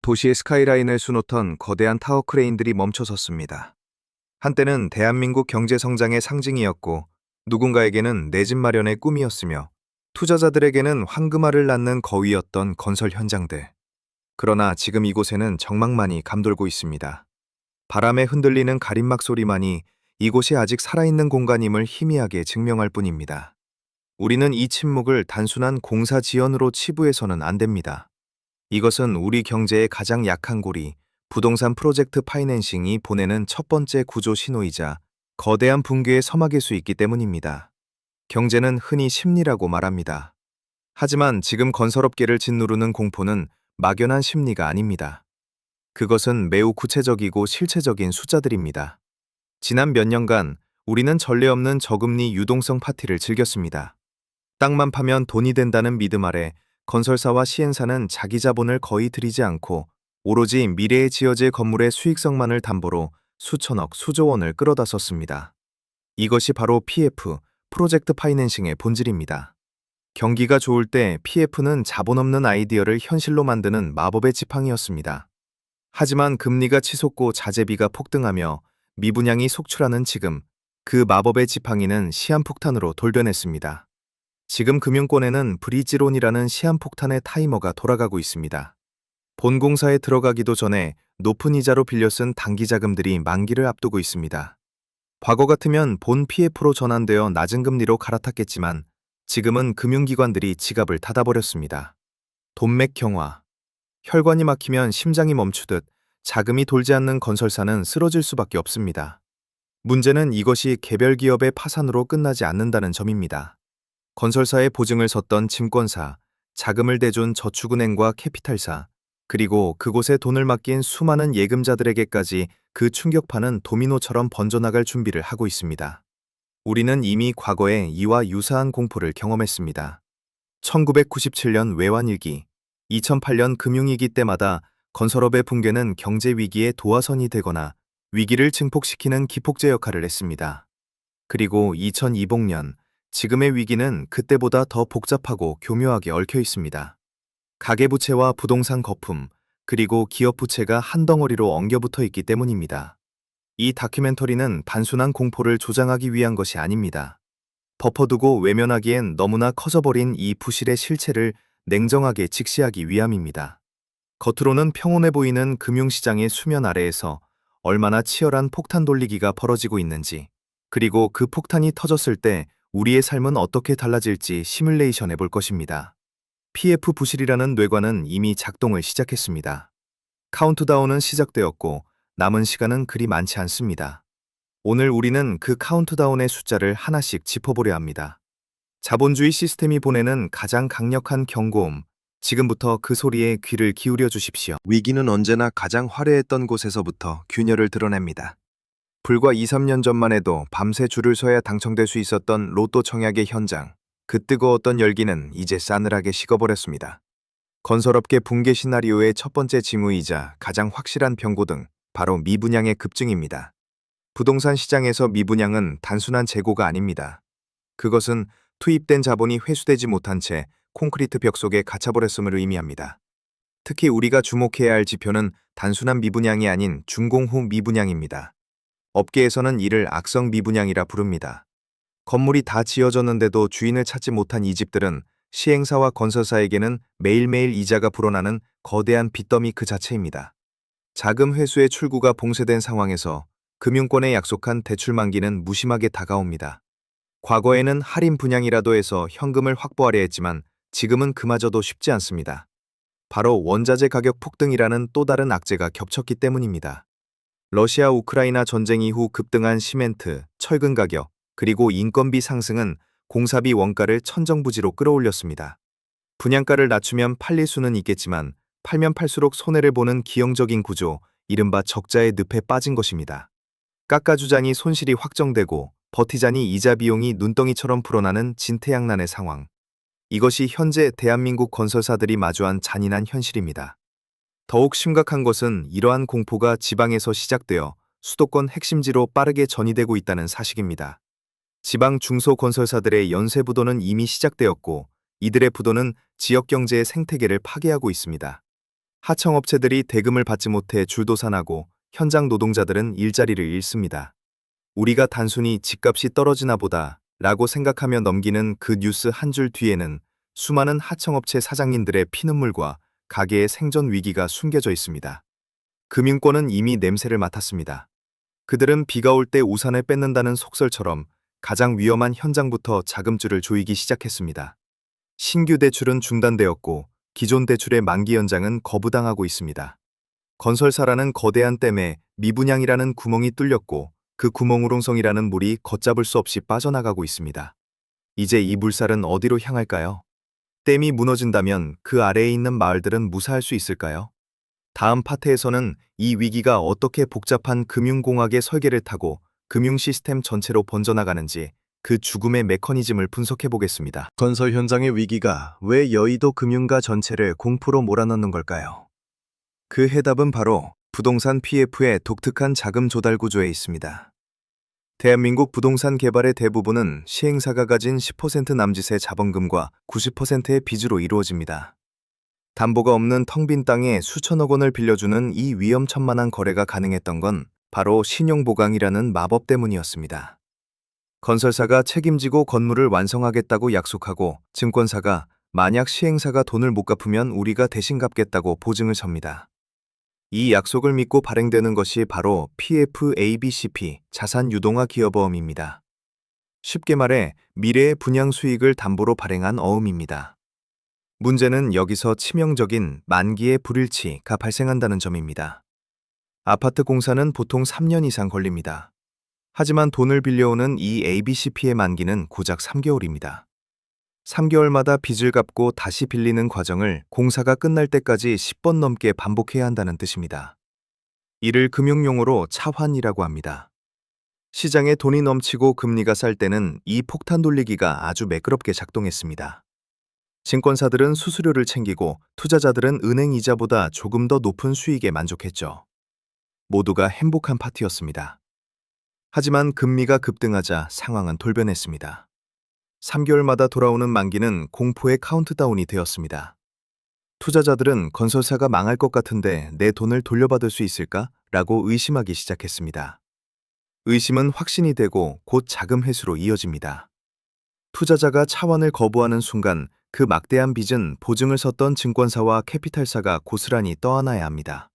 도시의 스카이라인을 수놓던 거대한 타워 크레인들이 멈춰섰습니다. 한때는 대한민국 경제 성장의 상징이었고 누군가에게는 내 집 마련의 꿈이었으며 투자자들에게는 황금알을 낳는 거위였던 건설 현장들. 그러나 지금 이곳에는 적막만이 감돌고 있습니다. 바람에 흔들리는 가림막 소리만이 이곳이 아직 살아있는 공간임을 희미하게 증명할 뿐입니다. 우리는 이 침묵을 단순한 공사 지연으로 치부해서는 안 됩니다. 이것은 우리 경제의 가장 약한 고리, 부동산 프로젝트 파이낸싱이 보내는 첫 번째 구조 신호이자 거대한 붕괴의 서막일 수 있기 때문입니다. 경제는 흔히 심리라고 말합니다. 하지만 지금 건설업계를 짓누르는 공포는 막연한 심리가 아닙니다. 그것은 매우 구체적이고 실체적인 숫자들입니다. 지난 몇 년간 우리는 전례 없는 저금리 유동성 파티를 즐겼습니다. 땅만 파면 돈이 된다는 믿음 아래 건설사와 시행사는 자기 자본을 거의 들이지 않고 오로지 미래에 지어질 건물의 수익성만을 담보로 수천억, 수조 원을 끌어다 썼습니다. 이것이 바로 PF, 프로젝트 파이낸싱의 본질입니다. 경기가 좋을 때 PF는 자본 없는 아이디어를 현실로 만드는 마법의 지팡이였습니다. 하지만 금리가 치솟고 자재비가 폭등하며 미분양이 속출하는 지금, 그 마법의 지팡이는 시한폭탄으로 돌변했습니다. 지금 금융권에는 브리지론이라는 시한폭탄의 타이머가 돌아가고 있습니다. 본공사에 들어가기도 전에 높은 이자로 빌려 쓴 단기 자금들이 만기를 앞두고 있습니다. 과거 같으면 본 PF로 전환되어 낮은 금리로 갈아탔겠지만 지금은 금융기관들이 지갑을 닫아버렸습니다. 돈맥 경화. 혈관이 막히면 심장이 멈추듯 자금이 돌지 않는 건설사는 쓰러질 수밖에 없습니다. 문제는 이것이 개별 기업의 파산으로 끝나지 않는다는 점입니다. 건설사의 보증을 섰던 증권사, 자금을 대준 저축은행과 캐피탈사, 그리고 그곳에 돈을 맡긴 수많은 예금자들에게까지 그 충격파는 도미노처럼 번져나갈 준비를 하고 있습니다. 우리는 이미 과거에 이와 유사한 공포를 경험했습니다. 1997년 외환위기, 2008년 금융위기 때마다 건설업의 붕괴는 경제 위기의 도화선이 되거나 위기를 증폭시키는 기폭제 역할을 했습니다. 그리고 2020년, 지금의 위기는 그때보다 더 복잡하고 교묘하게 얽혀 있습니다. 가계부채와 부동산 거품, 그리고 기업 부채가 한 덩어리로 엉겨붙어 있기 때문입니다. 이 다큐멘터리는 단순한 공포를 조장하기 위한 것이 아닙니다. 덮어두고 외면하기엔 너무나 커져버린 이 부실의 실체를 냉정하게 직시하기 위함입니다. 겉으로는 평온해 보이는 금융시장의 수면 아래에서 얼마나 치열한 폭탄 돌리기가 벌어지고 있는지, 그리고 그 폭탄이 터졌을 때 우리의 삶은 어떻게 달라질지 시뮬레이션 해볼 것입니다. PF 부실이라는 뇌관은 이미 작동을 시작했습니다. 카운트다운은 시작되었고 남은 시간은 그리 많지 않습니다. 오늘 우리는 그 카운트다운의 숫자를 하나씩 짚어보려 합니다. 자본주의 시스템이 보내는 가장 강력한 경고음, 지금부터 그 소리에 귀를 기울여 주십시오. 위기는 언제나 가장 화려했던 곳에서부터 균열을 드러냅니다. 불과 2, 3년 전만 해도 밤새 줄을 서야 당첨될 수 있었던 로또 청약의 현장, 그 뜨거웠던 열기는 이제 싸늘하게 식어버렸습니다. 건설업계 붕괴 시나리오의 첫 번째 징후이자 가장 확실한 병고등, 바로 미분양의 급증입니다. 부동산 시장에서 미분양은 단순한 재고가 아닙니다. 그것은 투입된 자본이 회수되지 못한 채 콘크리트 벽 속에 갇혀버렸음을 의미합니다. 특히 우리가 주목해야 할 지표는 단순한 미분양이 아닌 준공 후 미분양입니다. 업계에서는 이를 악성 미분양이라 부릅니다. 건물이 다 지어졌는데도 주인을 찾지 못한 이 집들은 시행사와 건설사에게는 매일매일 이자가 불어나는 거대한 빚더미 그 자체입니다. 자금 회수의 출구가 봉쇄된 상황에서 금융권에 약속한 대출 만기는 무심하게 다가옵니다. 과거에는 할인 분양이라도 해서 현금을 확보하려 했지만 지금은 그마저도 쉽지 않습니다. 바로 원자재 가격 폭등이라는 또 다른 악재가 겹쳤기 때문입니다. 러시아 우크라이나 전쟁 이후 급등한 시멘트, 철근 가격, 그리고 인건비 상승은 공사비 원가를 천정부지로 끌어올렸습니다. 분양가를 낮추면 팔릴 수는 있겠지만 팔면 팔수록 손해를 보는 기형적인 구조, 이른바 적자의 늪에 빠진 것입니다. 깎아주자니 손실이 확정되고 버티자니 이자 비용이 눈덩이처럼 불어나는 진퇴양난의 상황. 이것이 현재 대한민국 건설사들이 마주한 잔인한 현실입니다. 더욱 심각한 것은 이러한 공포가 지방에서 시작되어 수도권 핵심지로 빠르게 전이되고 있다는 사실입니다. 지방 중소건설사들의 연쇄 부도는 이미 시작되었고 이들의 부도는 지역 경제의 생태계를 파괴하고 있습니다. 하청업체들이 대금을 받지 못해 줄도산하고 현장 노동자들은 일자리를 잃습니다. 우리가 단순히 집값이 떨어지나 보다 라고 생각하며 넘기는 그 뉴스 한 줄 뒤에는 수많은 하청업체 사장님들의 피눈물과 가게의 생존 위기가 숨겨져 있습니다. 금융권은 이미 냄새를 맡았습니다. 그들은 비가 올 때 우산을 뺏는다는 속설처럼 가장 위험한 현장부터 자금줄을 조이기 시작했습니다. 신규 대출은 중단되었고 기존 대출의 만기 연장은 거부당하고 있습니다. 건설사라는 거대한 댐에 미분양이라는 구멍이 뚫렸고 그 구멍우롱성이라는 물이 걷잡을 수 없이 빠져나가고 있습니다. 이제 이 물살은 어디로 향할까요? 댐이 무너진다면 그 아래에 있는 마을들은 무사할 수 있을까요? 다음 파트에서는 이 위기가 어떻게 복잡한 금융공학의 설계를 타고 금융 시스템 전체로 번져나가는지 그 죽음의 메커니즘을 분석해 보겠습니다. 건설 현장의 위기가 왜 여의도 금융가 전체를 공포로 몰아넣는 걸까요? 그 해답은 바로 부동산 PF의 독특한 자금 조달 구조에 있습니다. 대한민국 부동산 개발의 대부분은 시행사가 가진 10% 남짓의 자본금과 90%의 빚으로 이루어집니다. 담보가 없는 텅 빈 땅에 수천억 원을 빌려주는 이 위험천만한 거래가 가능했던 건 바로 신용보강이라는 마법 때문이었습니다. 건설사가 책임지고 건물을 완성하겠다고 약속하고 증권사가 만약 시행사가 돈을 못 갚으면 우리가 대신 갚겠다고 보증을 섭니다. 이 약속을 믿고 발행되는 것이 바로 PFABCP 자산 유동화 기여보험입니다. 쉽게 말해 미래의 분양 수익을 담보로 발행한 어음입니다. 문제는 여기서 치명적인 만기의 불일치가 발생한다는 점입니다. 아파트 공사는 보통 3년 이상 걸립니다. 하지만 돈을 빌려오는 이 ABCP의 만기는 고작 3개월입니다. 3개월마다 빚을 갚고 다시 빌리는 과정을 공사가 끝날 때까지 10번 넘게 반복해야 한다는 뜻입니다. 이를 금융용어로 차환이라고 합니다. 시장에 돈이 넘치고 금리가 쌀 때는 이 폭탄 돌리기가 아주 매끄럽게 작동했습니다. 증권사들은 수수료를 챙기고 투자자들은 은행 이자보다 조금 더 높은 수익에 만족했죠. 모두가 행복한 파티였습니다. 하지만 금리가 급등하자 상황은 돌변했습니다. 3개월마다 돌아오는 만기는 공포의 카운트다운이 되었습니다. 투자자들은 건설사가 망할 것 같은데 내 돈을 돌려받을 수 있을까? 라고 의심하기 시작했습니다. 의심은 확신이 되고 곧 자금 회수로 이어집니다. 투자자가 차환을 거부하는 순간 그 막대한 빚은 보증을 섰던 증권사와 캐피탈사가 고스란히 떠안아야 합니다.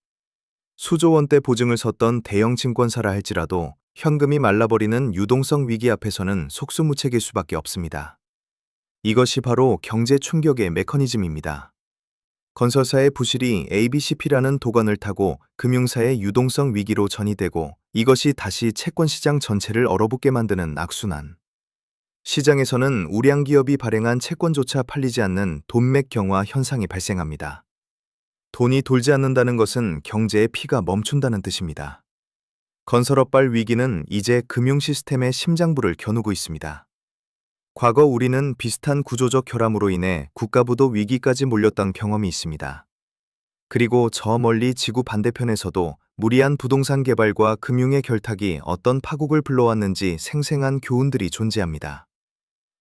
수조 원대 보증을 섰던 대형 증권사라 할지라도 현금이 말라버리는 유동성 위기 앞에서는 속수무책일 수밖에 없습니다. 이것이 바로 경제 충격의 메커니즘입니다. 건설사의 부실이 ABCP라는 도관을 타고 금융사의 유동성 위기로 전이되고 이것이 다시 채권시장 전체를 얼어붙게 만드는 악순환. 시장에서는 우량 기업이 발행한 채권조차 팔리지 않는 돈맥 경화 현상이 발생합니다. 돈이 돌지 않는다는 것은 경제의 피가 멈춘다는 뜻입니다. 건설업발 위기는 이제 금융 시스템의 심장부를 겨누고 있습니다. 과거 우리는 비슷한 구조적 결함으로 인해 국가부도 위기까지 몰렸던 경험이 있습니다. 그리고 저 멀리 지구 반대편에서도 무리한 부동산 개발과 금융의 결탁이 어떤 파국을 불러왔는지 생생한 교훈들이 존재합니다.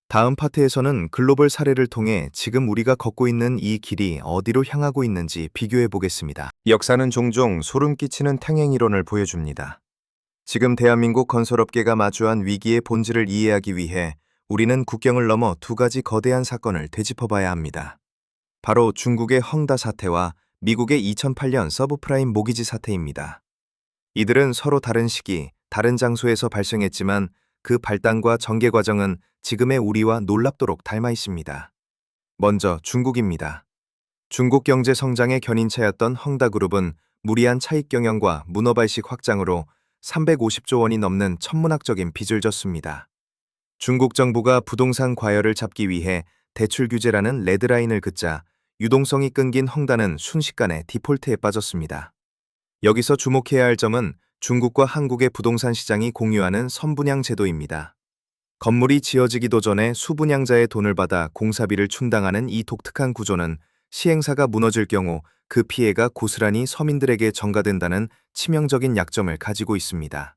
다음 파트에서는 글로벌 사례를 통해 지금 우리가 걷고 있는 이 길이 어디로 향하고 있는지 비교해 보겠습니다. 역사는 종종 소름 끼치는 탕행 이론을 보여줍니다. 지금 대한민국 건설업계가 마주한 위기의 본질을 이해하기 위해 우리는 국경을 넘어 두 가지 거대한 사건을 되짚어봐야 합니다. 바로 중국의 헝다 사태와 미국의 2008년 서브프라임 모기지 사태입니다. 이들은 서로 다른 시기, 다른 장소에서 발생했지만 그 발단과 전개 과정은 지금의 우리와 놀랍도록 닮아 있습니다. 먼저 중국입니다. 중국 경제 성장의 견인차였던 헝다그룹은 무리한 차익 경영과 문어발식 확장으로 350조 원이 넘는 천문학적인 빚을 졌습니다. 중국 정부가 부동산 과열을 잡기 위해 대출 규제라는 레드라인을 긋자 유동성이 끊긴 헝다는 순식간에 디폴트에 빠졌습니다. 여기서 주목해야 할 점은 중국과 한국의 부동산 시장이 공유하는 선분양 제도입니다. 건물이 지어지기도 전에 수분양자의 돈을 받아 공사비를 충당하는 이 독특한 구조는 시행사가 무너질 경우 그 피해가 고스란히 서민들에게 전가된다는 치명적인 약점을 가지고 있습니다.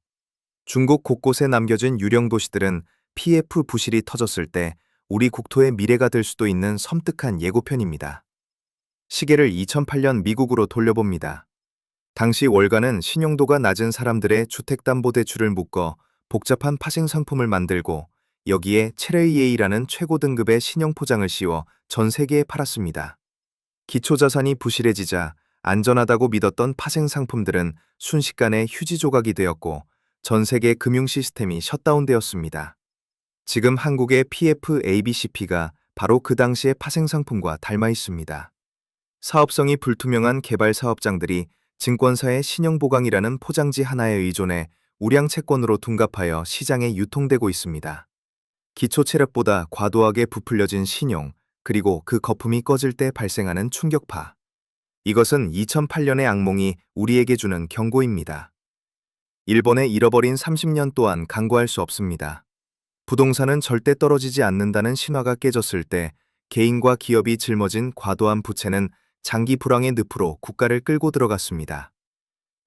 중국 곳곳에 남겨진 유령 도시들은 PF 부실이 터졌을 때 우리 국토의 미래가 될 수도 있는 섬뜩한 예고편입니다. 시계를 2008년 미국으로 돌려봅니다. 당시 월가는 신용도가 낮은 사람들의 주택담보대출을 묶어 복잡한 파생 상품을 만들고 여기에 체레이에이라는 최고 등급의 신용 포장을 씌워 전 세계에 팔았습니다. 기초자산이 부실해지자 안전하다고 믿었던 파생 상품들은 순식간에 휴지 조각이 되었고 전 세계 금융 시스템이 셧다운되었습니다. 지금 한국의 PFABCP가 바로 그 당시의 파생 상품과 닮아 있습니다. 사업성이 불투명한 개발 사업장들이 증권사의 신용보강이라는 포장지 하나에 의존해 우량 채권으로 둔갑하여 시장에 유통되고 있습니다. 기초 체력보다 과도하게 부풀려진 신용, 그리고 그 거품이 꺼질 때 발생하는 충격파. 이것은 2008년의 악몽이 우리에게 주는 경고입니다. 일본의 잃어버린 30년 또한 간과할 수 없습니다. 부동산은 절대 떨어지지 않는다는 신화가 깨졌을 때 개인과 기업이 짊어진 과도한 부채는 장기 불황의 늪으로 국가를 끌고 들어갔습니다.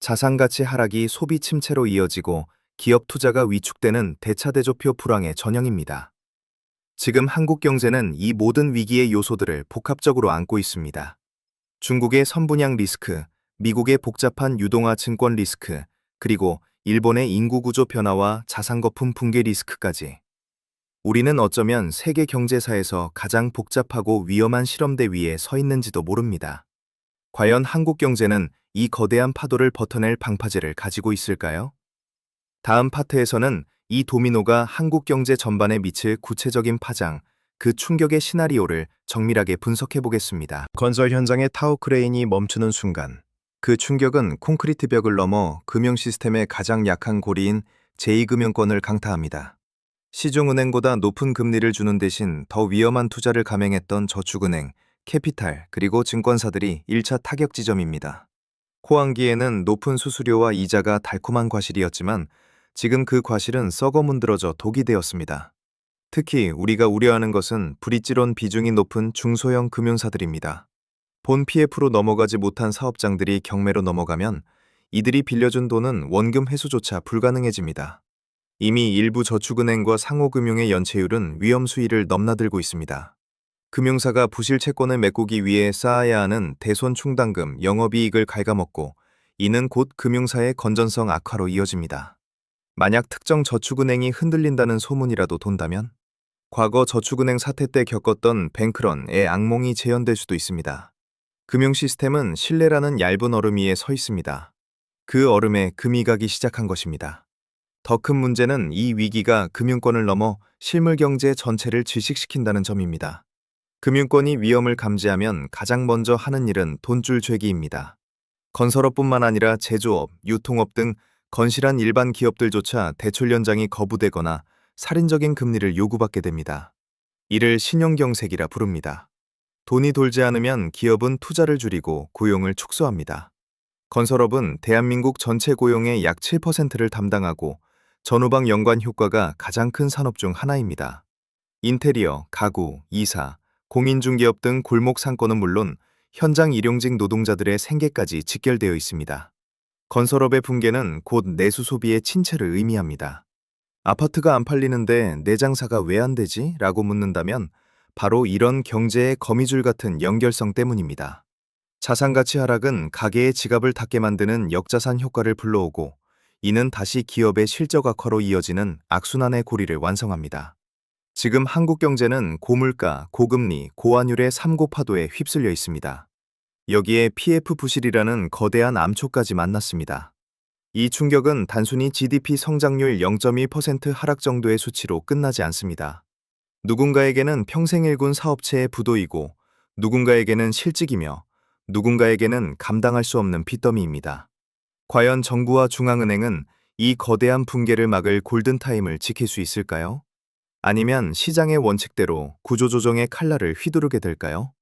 자산가치 하락이 소비 침체로 이어지고 기업 투자가 위축되는 대차대조표 불황의 전형입니다. 지금 한국 경제는 이 모든 위기의 요소들을 복합적으로 안고 있습니다. 중국의 선분양 리스크, 미국의 복잡한 유동화 증권 리스크, 그리고 일본의 인구 구조 변화와 자산 거품 붕괴 리스크까지. 우리는 어쩌면 세계 경제사에서 가장 복잡하고 위험한 실험대 위에 서 있는지도 모릅니다. 과연 한국 경제는 이 거대한 파도를 버텨낼 방파제를 가지고 있을까요? 다음 파트에서는 이 도미노가 한국 경제 전반에 미칠 구체적인 파장, 그 충격의 시나리오를 정밀하게 분석해 보겠습니다. 건설 현장의 타워 크레인이 멈추는 순간, 그 충격은 콘크리트 벽을 넘어 금융 시스템의 가장 약한 고리인 제2금융권을 강타합니다. 시중은행보다 높은 금리를 주는 대신 더 위험한 투자를 감행했던 저축은행, 캐피탈, 그리고 증권사들이 1차 타격 지점입니다. 호황기에는 높은 수수료와 이자가 달콤한 과실이었지만 지금 그 과실은 썩어 문드러져 독이 되었습니다. 특히 우리가 우려하는 것은 브릿지론 비중이 높은 중소형 금융사들입니다. 본 PF로 넘어가지 못한 사업장들이 경매로 넘어가면 이들이 빌려준 돈은 원금 회수조차 불가능해집니다. 이미 일부 저축은행과 상호금융의 연체율은 위험 수위를 넘나들고 있습니다. 금융사가 부실 채권을 메꾸기 위해 쌓아야 하는 대손 충당금, 영업이익을 갉아먹고 이는 곧 금융사의 건전성 악화로 이어집니다. 만약 특정 저축은행이 흔들린다는 소문이라도 돈다면 과거 저축은행 사태 때 겪었던 뱅크런의 악몽이 재현될 수도 있습니다. 금융 시스템은 신뢰라는 얇은 얼음 위에 서 있습니다. 그 얼음에 금이 가기 시작한 것입니다. 더 큰 문제는 이 위기가 금융권을 넘어 실물 경제 전체를 질식시킨다는 점입니다. 금융권이 위험을 감지하면 가장 먼저 하는 일은 돈줄 죄기입니다. 건설업뿐만 아니라 제조업, 유통업 등 건실한 일반 기업들조차 대출 연장이 거부되거나 살인적인 금리를 요구받게 됩니다. 이를 신용경색이라 부릅니다. 돈이 돌지 않으면 기업은 투자를 줄이고 고용을 축소합니다. 건설업은 대한민국 전체 고용의 약 7%를 담당하고 전후방 연관 효과가 가장 큰 산업 중 하나입니다. 인테리어, 가구, 이사, 공인중개업 등 골목 상권은 물론 현장 일용직 노동자들의 생계까지 직결되어 있습니다. 건설업의 붕괴는 곧 내수 소비의 침체를 의미합니다. 아파트가 안 팔리는데 내 장사가 왜 안 되지? 라고 묻는다면 바로 이런 경제의 거미줄 같은 연결성 때문입니다. 자산가치 하락은 가계의 지갑을 닫게 만드는 역자산 효과를 불러오고 이는 다시 기업의 실적 악화로 이어지는 악순환의 고리를 완성합니다. 지금 한국 경제는 고물가, 고금리, 고환율의 3고 파도에 휩쓸려 있습니다. 여기에 PF 부실이라는 거대한 암초까지 만났습니다. 이 충격은 단순히 GDP 성장률 0.1% 하락 정도의 수치로 끝나지 않습니다. 누군가에게는 평생 일군 사업체의 부도이고 누군가에게는 실직이며 누군가에게는 감당할 수 없는 빚더미입니다. 과연 정부와 중앙은행은 이 거대한 붕괴를 막을 골든타임을 지킬 수 있을까요? 아니면 시장의 원칙대로 구조조정의 칼날을 휘두르게 될까요?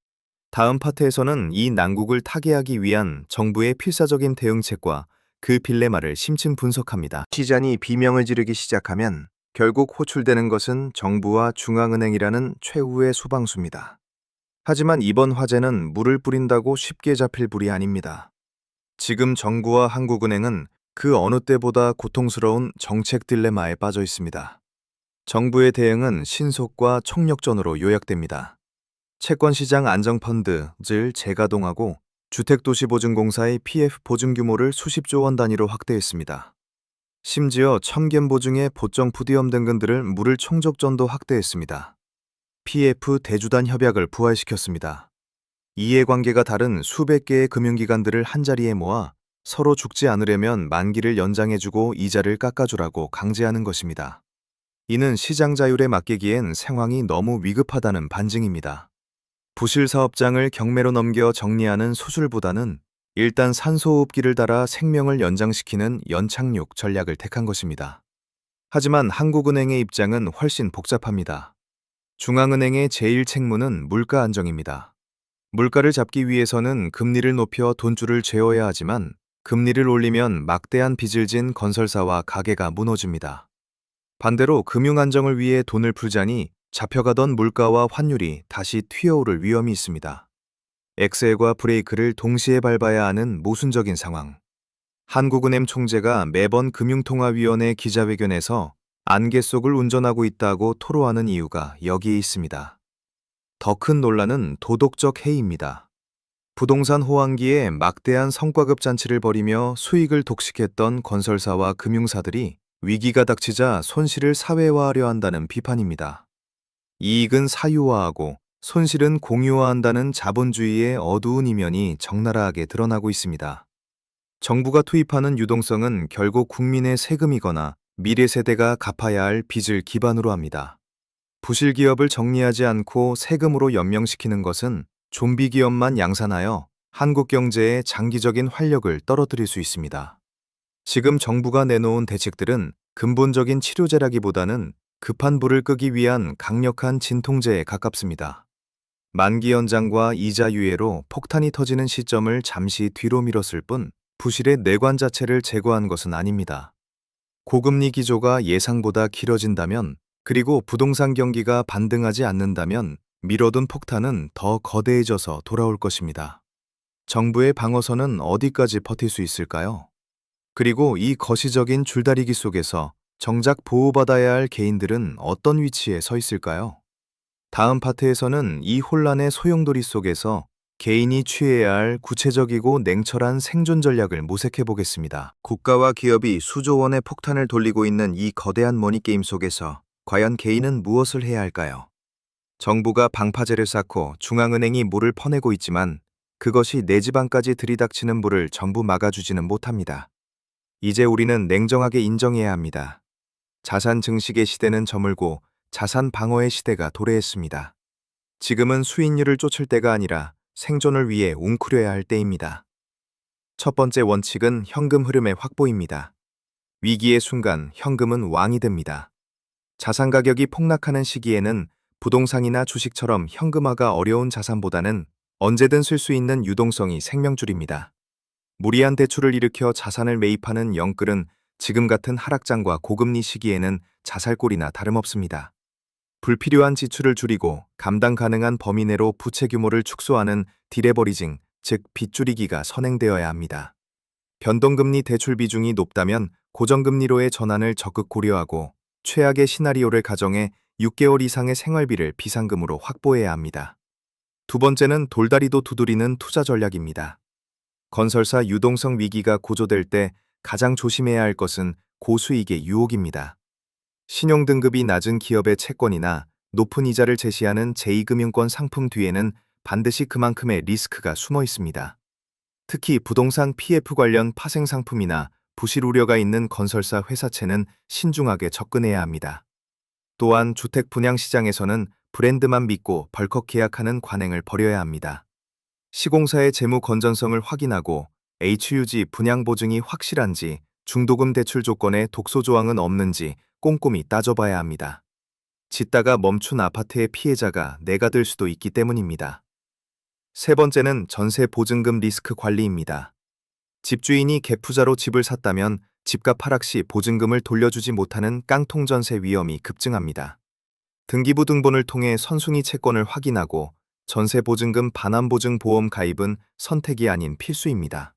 다음 파트에서는 이 난국을 타개하기 위한 정부의 필사적인 대응책과 그 딜레마를 심층 분석합니다. 시장이 비명을 지르기 시작하면 결국 호출되는 것은 정부와 중앙은행이라는 최후의 소방수입니다. 하지만 이번 화재는 물을 뿌린다고 쉽게 잡힐 불이 아닙니다. 지금 정부와 한국은행은 그 어느 때보다 고통스러운 정책 딜레마에 빠져 있습니다. 정부의 대응은 신속과 총력전으로 요약됩니다. 채권시장 안정펀드를 재가동하고 주택도시보증공사의 PF 보증 규모를 수십조 원 단위로 확대했습니다. 심지어 첨견 보증의 보정 푸디엄 등급들을 물을 총적전도 확대했습니다. PF 대주단 협약을 부활시켰습니다. 이해관계가 다른 수백 개의 금융기관들을 한자리에 모아 서로 죽지 않으려면 만기를 연장해주고 이자를 깎아주라고 강제하는 것입니다. 이는 시장 자율에 맡기기엔 상황이 너무 위급하다는 반증입니다. 부실 사업장을 경매로 넘겨 정리하는 수술보다는 일단 산소호흡기를 달아 생명을 연장시키는 연착륙 전략을 택한 것입니다. 하지만 한국은행의 입장은 훨씬 복잡합니다. 중앙은행의 제1책무는 물가 안정입니다. 물가를 잡기 위해서는 금리를 높여 돈줄을 죄어야 하지만 금리를 올리면 막대한 빚을 진 건설사와 가게가 무너집니다. 반대로 금융 안정을 위해 돈을 풀자니 잡혀가던 물가와 환율이 다시 튀어오를 위험이 있습니다. 엑셀과 브레이크를 동시에 밟아야 하는 모순적인 상황. 한국은행 총재가 매번 금융통화위원회 기자회견에서 안개 속을 운전하고 있다고 토로하는 이유가 여기에 있습니다. 더 큰 논란은 도덕적 해이입니다. 부동산 호황기에 막대한 성과급 잔치를 벌이며 수익을 독식했던 건설사와 금융사들이 위기가 닥치자 손실을 사회화하려 한다는 비판입니다. 이익은 사유화하고 손실은 공유화한다는 자본주의의 어두운 이면이 적나라하게 드러나고 있습니다. 정부가 투입하는 유동성은 결국 국민의 세금이거나 미래 세대가 갚아야 할 빚을 기반으로 합니다. 부실 기업을 정리하지 않고 세금으로 연명시키는 것은 좀비 기업만 양산하여 한국 경제의 장기적인 활력을 떨어뜨릴 수 있습니다. 지금 정부가 내놓은 대책들은 근본적인 치료제라기보다는 급한 불을 끄기 위한 강력한 진통제에 가깝습니다. 만기 연장과 이자 유예로 폭탄이 터지는 시점을 잠시 뒤로 미뤘을 뿐 부실의 내관 자체를 제거한 것은 아닙니다. 고금리 기조가 예상보다 길어진다면 그리고 부동산 경기가 반등하지 않는다면 미뤄둔 폭탄은 더 거대해져서 돌아올 것입니다. 정부의 방어선은 어디까지 버틸 수 있을까요? 그리고 이 거시적인 줄다리기 속에서 정작 보호받아야 할 개인들은 어떤 위치에 서 있을까요? 다음 파트에서는 이 혼란의 소용돌이 속에서 개인이 취해야 할 구체적이고 냉철한 생존 전략을 모색해 보겠습니다. 국가와 기업이 수조 원의 폭탄을 돌리고 있는 이 거대한 머니게임 속에서 과연 개인은 무엇을 해야 할까요? 정부가 방파제를 쌓고 중앙은행이 물을 퍼내고 있지만 그것이 내 집안까지 들이닥치는 불을 전부 막아주지는 못합니다. 이제 우리는 냉정하게 인정해야 합니다. 자산 증식의 시대는 저물고 자산 방어의 시대가 도래했습니다. 지금은 수익률을 쫓을 때가 아니라 생존을 위해 웅크려야 할 때입니다. 첫 번째 원칙은 현금 흐름의 확보입니다. 위기의 순간 현금은 왕이 됩니다. 자산 가격이 폭락하는 시기에는 부동산이나 주식처럼 현금화가 어려운 자산보다는 언제든 쓸 수 있는 유동성이 생명줄입니다. 무리한 대출을 일으켜 자산을 매입하는 영끌은 지금 같은 하락장과 고금리 시기에는 자살골이나 다름없습니다. 불필요한 지출을 줄이고 감당 가능한 범위 내로 부채 규모를 축소하는 디레버리징, 즉 빚 줄이기가 선행되어야 합니다. 변동금리 대출 비중이 높다면 고정금리로의 전환을 적극 고려하고 최악의 시나리오를 가정해 6개월 이상의 생활비를 비상금으로 확보해야 합니다. 두 번째는 돌다리도 두드리는 투자 전략입니다. 건설사 유동성 위기가 고조될 때 가장 조심해야 할 것은 고수익의 유혹입니다. 신용등급이 낮은 기업의 채권이나 높은 이자를 제시하는 제2금융권 상품 뒤에는 반드시 그만큼의 리스크가 숨어 있습니다. 특히 부동산 PF 관련 파생 상품이나 부실 우려가 있는 건설사 회사채는 신중하게 접근해야 합니다. 또한 주택 분양 시장에서는 브랜드만 믿고 벌컥 계약하는 관행을 버려야 합니다. 시공사의 재무 건전성을 확인하고 HUG 분양 보증이 확실한지 중도금 대출 조건에 독소 조항은 없는지 꼼꼼히 따져봐야 합니다. 짓다가 멈춘 아파트의 피해자가 내가 될 수도 있기 때문입니다. 세 번째는 전세 보증금 리스크 관리입니다. 집주인이 갭투자로 집을 샀다면 집값 하락 시 보증금을 돌려주지 못하는 깡통 전세 위험이 급증합니다. 등기부 등본을 통해 선순위 채권을 확인하고 전세 보증금 반환 보증 보험 가입은 선택이 아닌 필수입니다.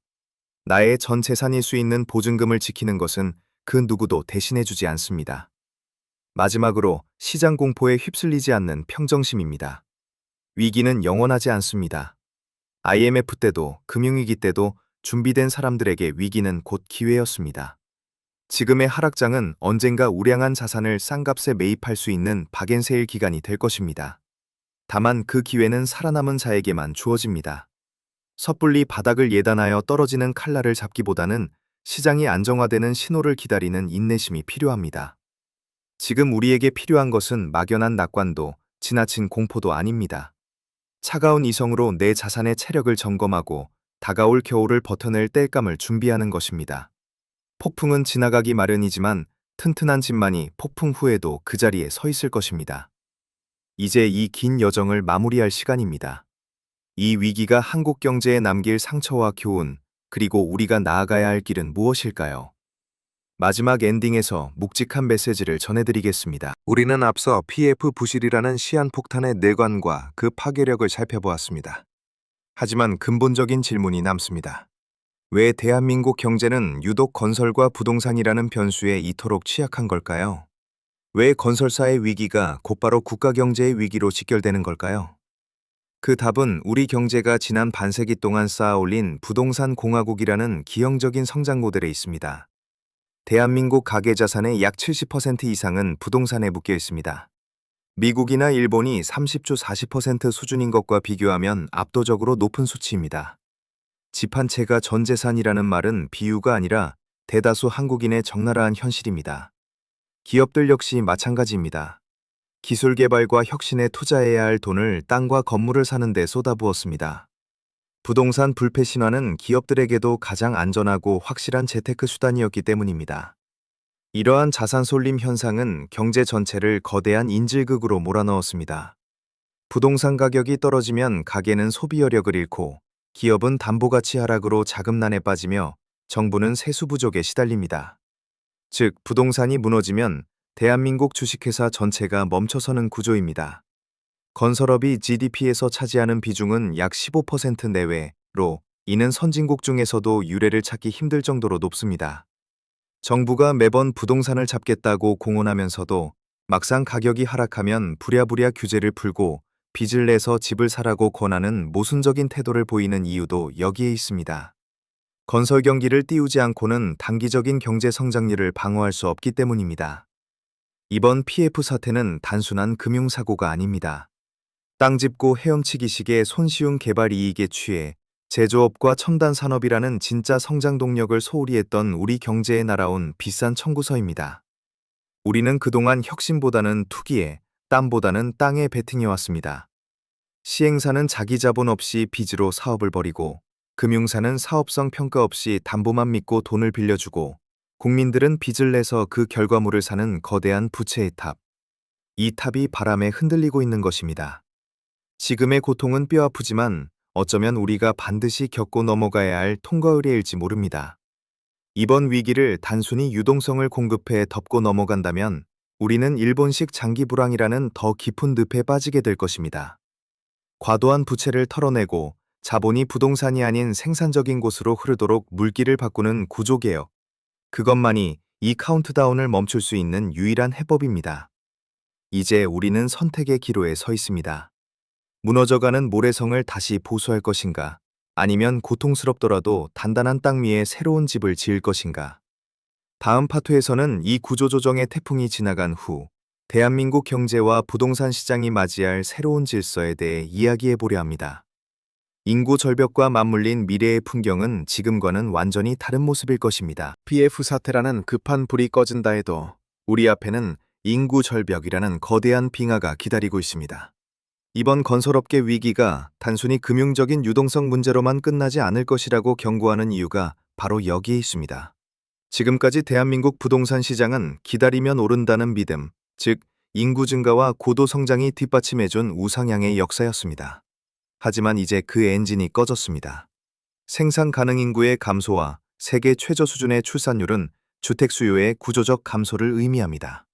나의 전 재산일 수 있는 보증금을 지키는 것은 그 누구도 대신해주지 않습니다. 마지막으로 시장 공포에 휩쓸리지 않는 평정심입니다. 위기는 영원하지 않습니다. IMF 때도 금융위기 때도 준비된 사람들에게 위기는 곧 기회였습니다. 지금의 하락장은 언젠가 우량한 자산을 싼값에 매입할 수 있는 박앤세일 기간이 될 것입니다. 다만 그 기회는 살아남은 자에게만 주어집니다. 섣불리 바닥을 예단하여 떨어지는 칼날을 잡기보다는 시장이 안정화되는 신호를 기다리는 인내심이 필요합니다. 지금 우리에게 필요한 것은 막연한 낙관도 지나친 공포도 아닙니다. 차가운 이성으로 내 자산의 체력을 점검하고 다가올 겨울을 버텨낼 땔감을 준비하는 것입니다. 폭풍은 지나가기 마련이지만 튼튼한 집만이 폭풍 후에도 그 자리에 서 있을 것입니다. 이제 이 긴 여정을 마무리할 시간입니다. 이 위기가 한국 경제에 남길 상처와 교훈, 그리고 우리가 나아가야 할 길은 무엇일까요? 마지막 엔딩에서 묵직한 메시지를 전해드리겠습니다. 우리는 앞서 PF 부실이라는 시한폭탄의 내관과 그 파괴력을 살펴보았습니다. 하지만 근본적인 질문이 남습니다. 왜 대한민국 경제는 유독 건설과 부동산이라는 변수에 이토록 취약한 걸까요? 왜 건설사의 위기가 곧바로 국가 경제의 위기로 직결되는 걸까요? 그 답은 우리 경제가 지난 반세기 동안 쌓아올린 부동산 공화국이라는 기형적인 성장 모델에 있습니다. 대한민국 가계자산의 약 70% 이상은 부동산에 묶여 있습니다. 미국이나 일본이 30조 40% 수준인 것과 비교하면 압도적으로 높은 수치입니다. 집 한 채가 전 재산이라는 말은 비유가 아니라 대다수 한국인의 적나라한 현실입니다. 기업들 역시 마찬가지입니다. 기술 개발과 혁신에 투자해야 할 돈을 땅과 건물을 사는 데 쏟아부었습니다. 부동산 불패 신화는 기업들에게도 가장 안전하고 확실한 재테크 수단이었기 때문입니다. 이러한 자산 쏠림 현상은 경제 전체를 거대한 인질극으로 몰아넣었습니다. 부동산 가격이 떨어지면 가게는 소비 여력을 잃고 기업은 담보가치 하락으로 자금난에 빠지며 정부는 세수 부족에 시달립니다. 즉, 부동산이 무너지면 대한민국 주식회사 전체가 멈춰서는 구조입니다. 건설업이 GDP에서 차지하는 비중은 약 15% 내외로 이는 선진국 중에서도 유례를 찾기 힘들 정도로 높습니다. 정부가 매번 부동산을 잡겠다고 공언하면서도 막상 가격이 하락하면 부랴부랴 규제를 풀고 빚을 내서 집을 사라고 권하는 모순적인 태도를 보이는 이유도 여기에 있습니다. 건설 경기를 띄우지 않고는 단기적인 경제 성장률을 방어할 수 없기 때문입니다. 이번 PF 사태는 단순한 금융사고가 아닙니다. 땅 짚고 헤엄치기식의 손쉬운 개발 이익에 취해 제조업과 첨단 산업이라는 진짜 성장 동력을 소홀히 했던 우리 경제에 날아온 비싼 청구서입니다. 우리는 그동안 혁신보다는 투기에, 땀보다는 땅에 베팅해왔습니다. 시행사는 자기 자본 없이 빚으로 사업을 벌이고, 금융사는 사업성 평가 없이 담보만 믿고 돈을 빌려주고, 국민들은 빚을 내서 그 결과물을 사는 거대한 부채의 탑. 이 탑이 바람에 흔들리고 있는 것입니다. 지금의 고통은 뼈아프지만 어쩌면 우리가 반드시 겪고 넘어가야 할 통과 의례일지 모릅니다. 이번 위기를 단순히 유동성을 공급해 덮고 넘어간다면 우리는 일본식 장기 불황이라는 더 깊은 늪에 빠지게 될 것입니다. 과도한 부채를 털어내고 자본이 부동산이 아닌 생산적인 곳으로 흐르도록 물길을 바꾸는 구조개혁. 그것만이 이 카운트다운을 멈출 수 있는 유일한 해법입니다. 이제 우리는 선택의 기로에 서 있습니다. 무너져가는 모래성을 다시 보수할 것인가, 아니면 고통스럽더라도 단단한 땅 위에 새로운 집을 지을 것인가. 다음 파트에서는 이 구조조정의 태풍이 지나간 후 대한민국 경제와 부동산 시장이 맞이할 새로운 질서에 대해 이야기해보려 합니다. 인구 절벽과 맞물린 미래의 풍경은 지금과는 완전히 다른 모습일 것입니다. PF 사태라는 급한 불이 꺼진다 해도 우리 앞에는 인구 절벽이라는 거대한 빙하가 기다리고 있습니다. 이번 건설업계 위기가 단순히 금융적인 유동성 문제로만 끝나지 않을 것이라고 경고하는 이유가 바로 여기에 있습니다. 지금까지 대한민국 부동산 시장은 기다리면 오른다는 믿음, 즉 인구 증가와 고도 성장이 뒷받침해준 우상향의 역사였습니다. 하지만 이제 그 엔진이 꺼졌습니다. 생산 가능 인구의 감소와 세계 최저 수준의 출산율은 주택 수요의 구조적 감소를 의미합니다.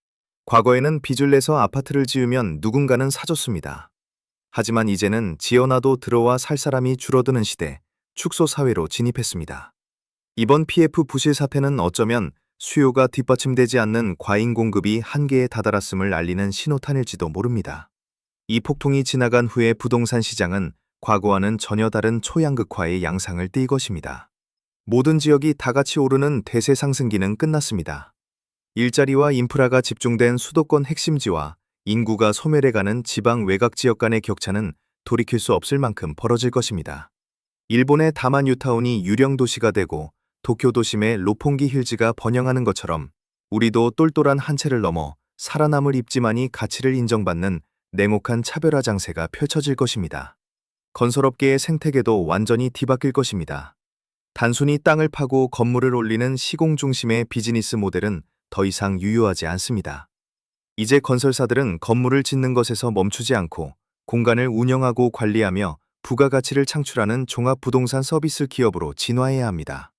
과거에는 빚을 내서 아파트를 지으면 누군가는 사줬습니다. 하지만 이제는 지어놔도 들어와 살 사람이 줄어드는 시대, 축소 사회로 진입했습니다. 이번 PF 부실 사태는 어쩌면 수요가 뒷받침되지 않는 과잉 공급이 한계에 다다랐음을 알리는 신호탄일지도 모릅니다. 이 폭풍이 지나간 후에 부동산 시장은 과거와는 전혀 다른 초양극화의 양상을 띨 것입니다. 모든 지역이 다 같이 오르는 대세 상승기는 끝났습니다. 일자리와 인프라가 집중된 수도권 핵심지와 인구가 소멸해가는 지방 외곽 지역 간의 격차는 돌이킬 수 없을 만큼 벌어질 것입니다. 일본의 다만 뉴타운이 유령 도시가 되고 도쿄 도심의 로폰기 힐즈가 번영하는 것처럼 우리도 똘똘한 한 채를 넘어 살아남을 입지만이 가치를 인정받는 냉혹한 차별화 장세가 펼쳐질 것입니다. 건설업계의 생태계도 완전히 뒤바뀔 것입니다. 단순히 땅을 파고 건물을 올리는 시공 중심의 비즈니스 모델은 더 이상 유효하지 않습니다. 이제 건설사들은 건물을 짓는 것에서 멈추지 않고 공간을 운영하고 관리하며 부가가치를 창출하는 종합부동산 서비스 기업으로 진화해야 합니다.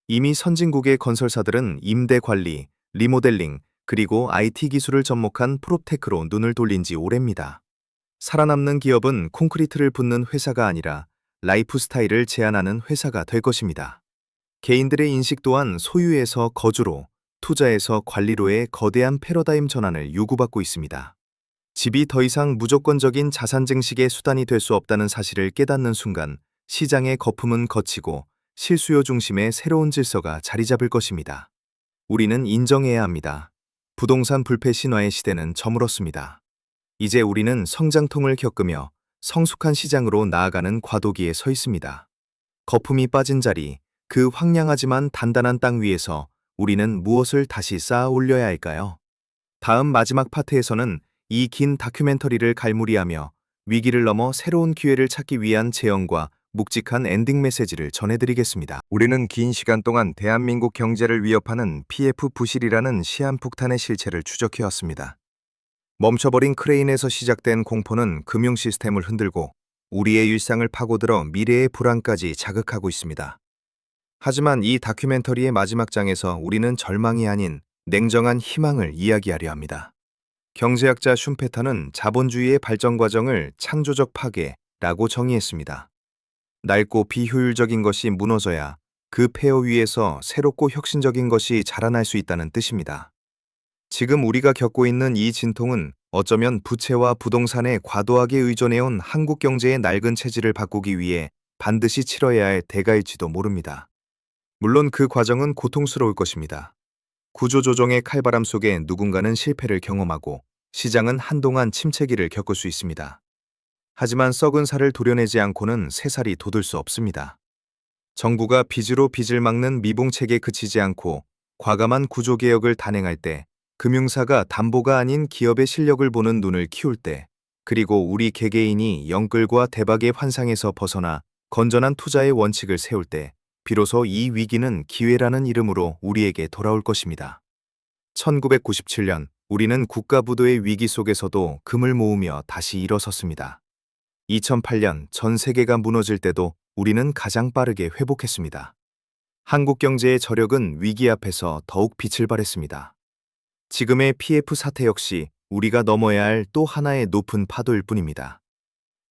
이미 선진국의 건설사들은 임대 관리, 리모델링, 그리고 IT 기술을 접목한 프롭테크로 눈을 돌린 지 오래입니다. 살아남는 기업은 콘크리트를 붓는 회사가 아니라 라이프 스타일을 제안하는 회사가 될 것입니다. 개인들의 인식 또한 소유에서 거주로, 투자에서 관리로의 거대한 패러다임 전환을 요구받고 있습니다. 집이 더 이상 무조건적인 자산 증식의 수단이 될 수 없다는 사실을 깨닫는 순간 시장의 거품은 걷히고 실수요 중심의 새로운 질서가 자리 잡을 것입니다. 우리는 인정해야 합니다. 부동산 불패 신화의 시대는 저물었습니다. 이제 우리는 성장통을 겪으며 성숙한 시장으로 나아가는 과도기에 서 있습니다. 거품이 빠진 자리, 그 황량하지만 단단한 땅 위에서 우리는 무엇을 다시 쌓아 올려야 할까요? 다음 마지막 파트에서는 이 긴 다큐멘터리를 갈무리하며 위기를 넘어 새로운 기회를 찾기 위한 제언과 묵직한 엔딩 메시지를 전해드리겠습니다. 우리는 긴 시간 동안 대한민국 경제를 위협하는 PF 부실이라는 시한폭탄의 실체를 추적해왔습니다. 멈춰버린 크레인에서 시작된 공포는 금융 시스템을 흔들고 우리의 일상을 파고들어 미래의 불안까지 자극하고 있습니다. 하지만 이 다큐멘터리의 마지막 장에서 우리는 절망이 아닌 냉정한 희망을 이야기하려 합니다. 경제학자 슌페터는 자본주의의 발전 과정을 창조적 파괴라고 정의했습니다. 낡고 비효율적인 것이 무너져야 그 폐허 위에서 새롭고 혁신적인 것이 자라날 수 있다는 뜻입니다. 지금 우리가 겪고 있는 이 진통은 어쩌면 부채와 부동산에 과도하게 의존해온 한국 경제의 낡은 체질을 바꾸기 위해 반드시 치러야 할 대가일지도 모릅니다. 물론 그 과정은 고통스러울 것입니다. 구조조정의 칼바람 속에 누군가는 실패를 경험하고 시장은 한동안 침체기를 겪을 수 있습니다. 하지만 썩은 살을 도려내지 않고는 새 살이 돋을 수 없습니다. 정부가 빚으로 빚을 막는 미봉책에 그치지 않고 과감한 구조개혁을 단행할 때, 금융사가 담보가 아닌 기업의 실력을 보는 눈을 키울 때, 그리고 우리 개개인이 영끌과 대박의 환상에서 벗어나 건전한 투자의 원칙을 세울 때, 비로소 이 위기는 기회라는 이름으로 우리에게 돌아올 것입니다. 1997년 우리는 국가부도의 위기 속에서도 금을 모으며 다시 일어섰습니다. 2008년 전 세계가 무너질 때도 우리는 가장 빠르게 회복했습니다. 한국 경제의 저력은 위기 앞에서 더욱 빛을 발했습니다. 지금의 PF 사태 역시 우리가 넘어야 할 또 하나의 높은 파도일 뿐입니다.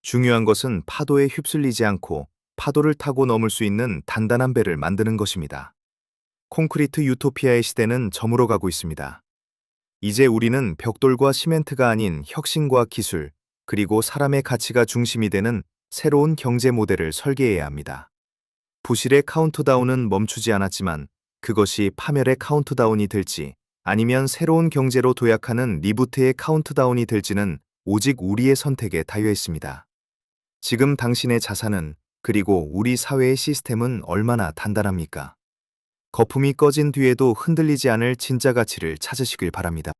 중요한 것은 파도에 휩쓸리지 않고 파도를 타고 넘을 수 있는 단단한 배를 만드는 것입니다. 콘크리트 유토피아의 시대는 저물어 가고 있습니다. 이제 우리는 벽돌과 시멘트가 아닌 혁신과 기술, 그리고 사람의 가치가 중심이 되는 새로운 경제 모델을 설계해야 합니다. 부실의 카운트다운은 멈추지 않았지만 그것이 파멸의 카운트다운이 될지 아니면 새로운 경제로 도약하는 리부트의 카운트다운이 될지는 오직 우리의 선택에 달려 있습니다. 지금 당신의 자산은, 그리고 우리 사회의 시스템은 얼마나 단단합니까? 거품이 꺼진 뒤에도 흔들리지 않을 진짜 가치를 찾으시길 바랍니다.